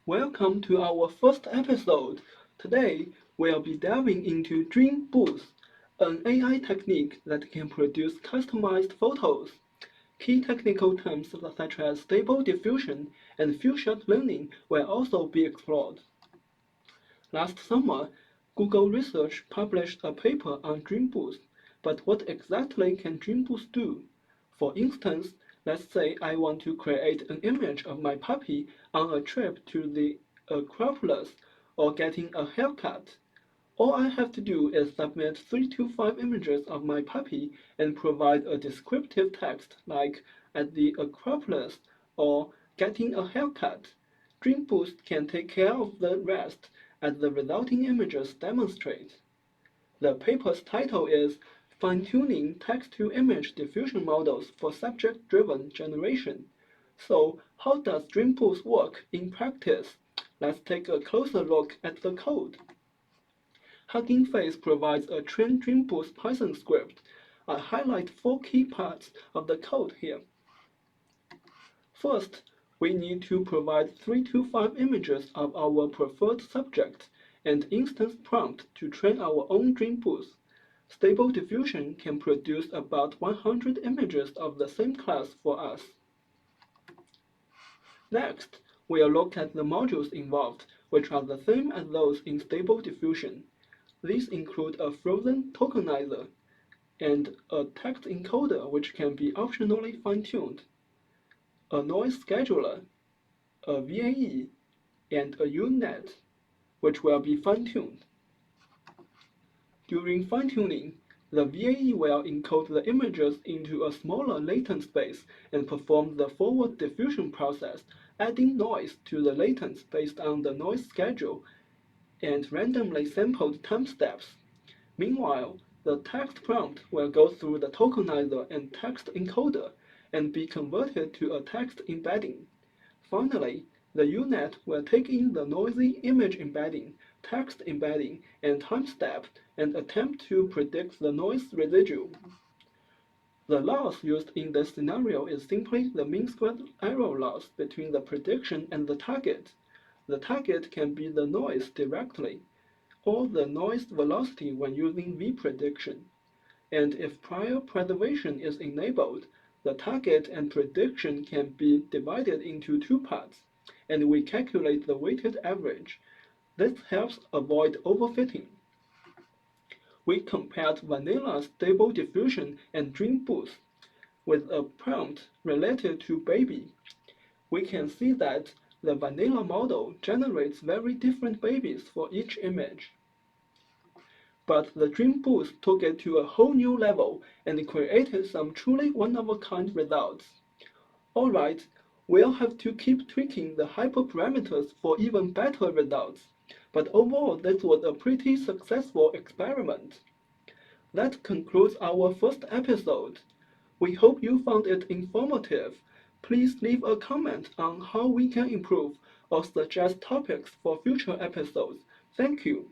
Welcome to our first episode. Today, we'll be diving into DreamBooth, an AI technique that can produce customized photos. Key technical terms such as stable diffusion and few-shot learning will also be explored. Last summer, Google Research published a paper on DreamBooth, but what exactly can DreamBooth do? For instance, let's say I want to create an image of my puppy on a trip to the Acropolis or getting a haircut. All I have to do is submit 3 to 5 images of my puppy and provide a descriptive text like at the Acropolis or getting a haircut. DreamBoost can take care of the rest as the resulting images demonstrate. The paper's title is Fine-tuning text-to-image diffusion models for subject-driven generation. So, how does DreamBoost work in practice? Let's take a closer look at the code. Hugging Face provides a train DreamBoost Python script. I highlight 4 key parts of the code here. First, we need to provide 3 to 5 images of our preferred subject and instance prompt to train our own DreamBooth. Stable Diffusion can produce about 100 images of the same class for us. Next, we'll look at the modules involved, which are the same as those in Stable Diffusion. These include a frozen tokenizer and a text encoder which can be optionally fine-tuned, a noise scheduler, a VAE, and a UNet, which will be fine-tuned. During fine-tuning, the VAE will encode the images into a smaller latent space and perform the forward diffusion process, adding noise to the latents based on the noise schedule and randomly sampled time steps. Meanwhile, the text prompt will go through the tokenizer and text encoder and be converted to a text embedding. Finally, the UNet will take in the noisy image embedding, text embedding, and time step and attempt to predict the noise residue. The loss used in this scenario is simply the mean squared error loss between the prediction and the target. The target can be the noise directly, or the noise velocity when using v-prediction. And if prior preservation is enabled, the target and prediction can be divided into 2 parts, and we calculate the weighted average. This helps avoid overfitting. We compared vanilla Stable Diffusion and DreamBooth with a prompt related to baby. We can see that the vanilla model generates very different babies for each image. But the DreamBoost took it to a whole new level and created some truly one-of-a-kind results. Alright, we'll have to keep tweaking the hyperparameters for even better results, but overall this was a pretty successful experiment. That concludes our first episode. We hope you found it informative. Please leave a comment on how we can improve or suggest topics for future episodes. Thank you.